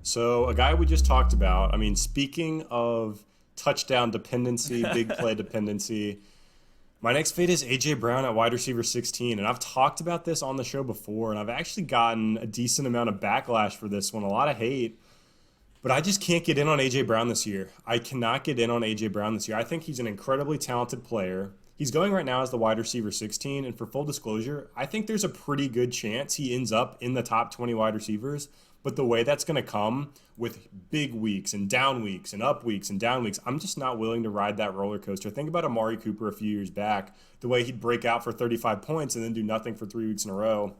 So a guy we just talked about. I mean, speaking of touchdown dependency, big play dependency, my next fade is AJ Brown at wide receiver 16, and I've talked about this on the show before, and I've actually gotten a decent amount of backlash for this one, a lot of hate. But I just can't get in on AJ Brown this year. I cannot get in on AJ Brown this year. I think he's an incredibly talented player. He's going right now as the wide receiver 16, and for full disclosure, I think there's a pretty good chance he ends up in the top 20 wide receivers. But the way that's going to come with big weeks and down weeks and up weeks and down weeks, I'm just not willing to ride that roller coaster. Think about Amari Cooper a few years back, the way he'd break out for 35 points and then do nothing for 3 weeks in a row.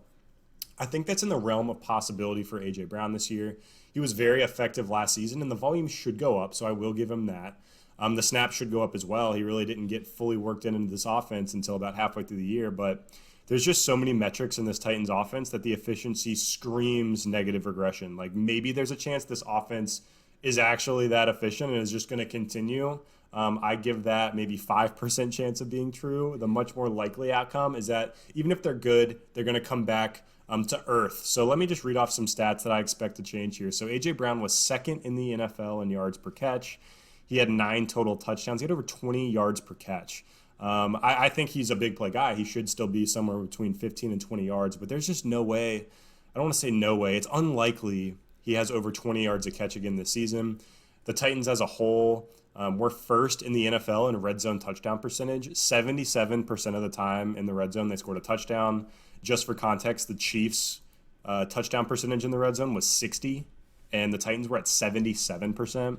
I think that's in the realm of possibility for A.J. Brown this year. He was very effective last season, and the volume should go up, so I will give him that. The snaps should go up as well. He really didn't get fully worked into this offense until about halfway through the year, but there's just so many metrics in this Titans offense that the efficiency screams negative regression. Like maybe there's a chance this offense is actually that efficient and is just going to continue. I give that maybe 5% chance of being true. The much more likely outcome is that even if they're good, they're going to come back to earth. So let me just read off some stats that I expect to change here. So A.J. Brown was second in the NFL in yards per catch. He had 9 total touchdowns. He had over 20 yards per catch. I think he's a big play guy. He should still be somewhere between 15 and 20 yards, but there's just no way. I don't want to say no way. It's unlikely he has over 20 yards a catch again this season. The Titans as a whole were first in the NFL in red zone touchdown percentage. 77% of the time in the red zone, they scored a touchdown. Just for context, the Chiefs' touchdown percentage in the red zone was 60, and the Titans were at 77%.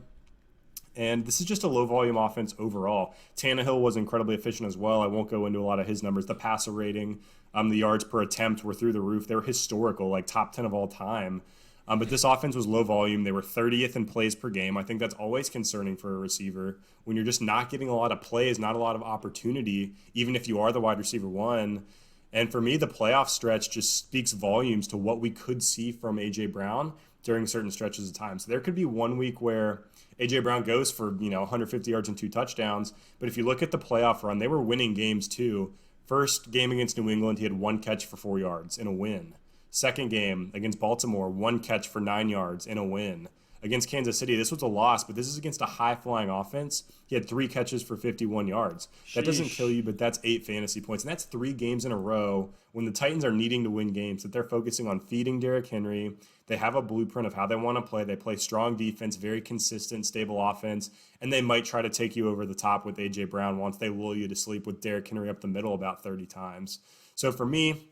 And this is just a low-volume offense overall. Tannehill was incredibly efficient as well. I won't go into a lot of his numbers. The passer rating, the yards per attempt were through the roof. They were historical, like top 10 of all time. But this offense was low volume. They were 30th in plays per game. I think that's always concerning for a receiver. When you're just not getting a lot of plays, not a lot of opportunity, even if you are the wide receiver one. And for me, the playoff stretch just speaks volumes to what we could see from A.J. Brown during certain stretches of time. So there could be one week where A.J. Brown goes for 150 yards and 2 touchdowns. But if you look at the playoff run, they were winning games too. First game against New England, he had 1 catch for 4 yards in a win. Second game against Baltimore, 1 catch for 9 yards in a win. Against Kansas City, this was a loss, but this is against a high-flying offense. He had 3 catches for 51 yards. That doesn't kill you, but that's 8 fantasy points. And that's 3 games in a row when the Titans are needing to win games, that they're focusing on feeding Derrick Henry. They have a blueprint of how they want to play. They play strong defense, very consistent, stable offense, and they might try to take you over the top with A.J. Brown once they lull you to sleep with Derrick Henry up the middle about 30 times. So for me,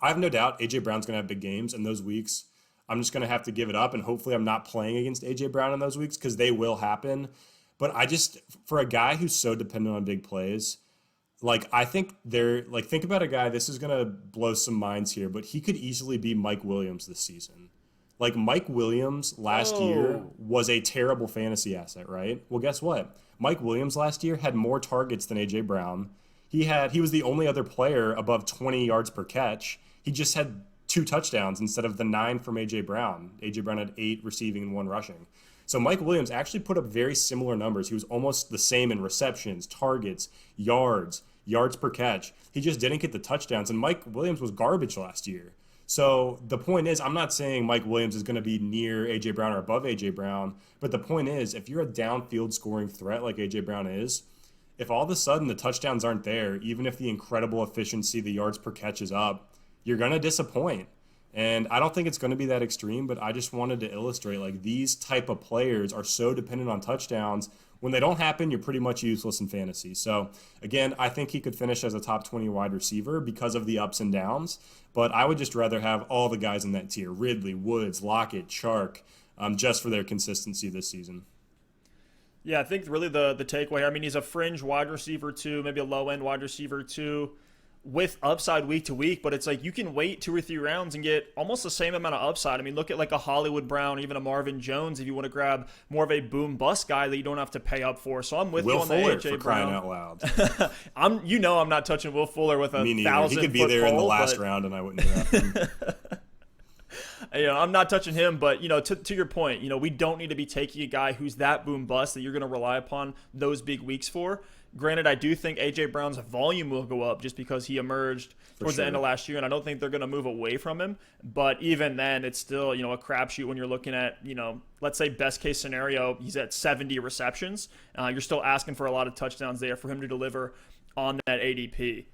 I have no doubt A.J. Brown's going to have big games in those weeks. I'm just going to have to give it up, and hopefully I'm not playing against A.J. Brown in those weeks because they will happen. But for a guy who's so dependent on big plays, I think think about a guy, this is going to blow some minds here, but he could easily be Mike Williams this season. Like Mike Williams last year was a terrible fantasy asset, right? Well, guess what? Mike Williams last year had more targets than A.J. Brown. He was the only other player above 20 yards per catch. He just had 2 touchdowns instead of the 9 from A.J. Brown. A.J. Brown had 8 receiving and 1 rushing. So Mike Williams actually put up very similar numbers. He was almost the same in receptions, targets, yards per catch. He just didn't get the touchdowns, and Mike Williams was garbage last year. So the point is, I'm not saying Mike Williams is going to be near A.J. Brown or above A.J. Brown, but the point is, if you're a downfield scoring threat like A.J. Brown is, if all of a sudden the touchdowns aren't there, even if the incredible efficiency, the yards per catch is up, you're going to disappoint. And I don't think it's going to be that extreme, but I just wanted to illustrate these type of players are so dependent on touchdowns. When they don't happen, you're pretty much useless in fantasy. So again, I think he could finish as a top 20 wide receiver because of the ups and downs, but I would just rather have all the guys in that tier, Ridley, Woods, Lockett, Chark, just for their consistency this season. Yeah, I think really the takeaway, I mean, he's a fringe wide receiver too, maybe a low-end wide receiver too, with upside week to week, but it's you can wait 2 or 3 rounds and get almost the same amount of upside. I mean, look at a Hollywood Brown, even a Marvin Jones, if you want to grab more of a boom bust guy that you don't have to pay up for. So I'm with you on the AJ Brown. Crying out loud. I'm not touching Will Fuller with a 1,000-foot He could be there in the last round, and I wouldn't draft him. I'm not touching him, but to your point, we don't need to be taking a guy who's that boom bust that you're going to rely upon those big weeks for. Granted, I do think A.J. Brown's volume will go up just because he emerged towards the end of last year, and I don't think they're going to move away from him. But even then, it's still, a crapshoot when you're looking at, let's say best case scenario, he's at 70 receptions. You're still asking for a lot of touchdowns there for him to deliver on that ADP.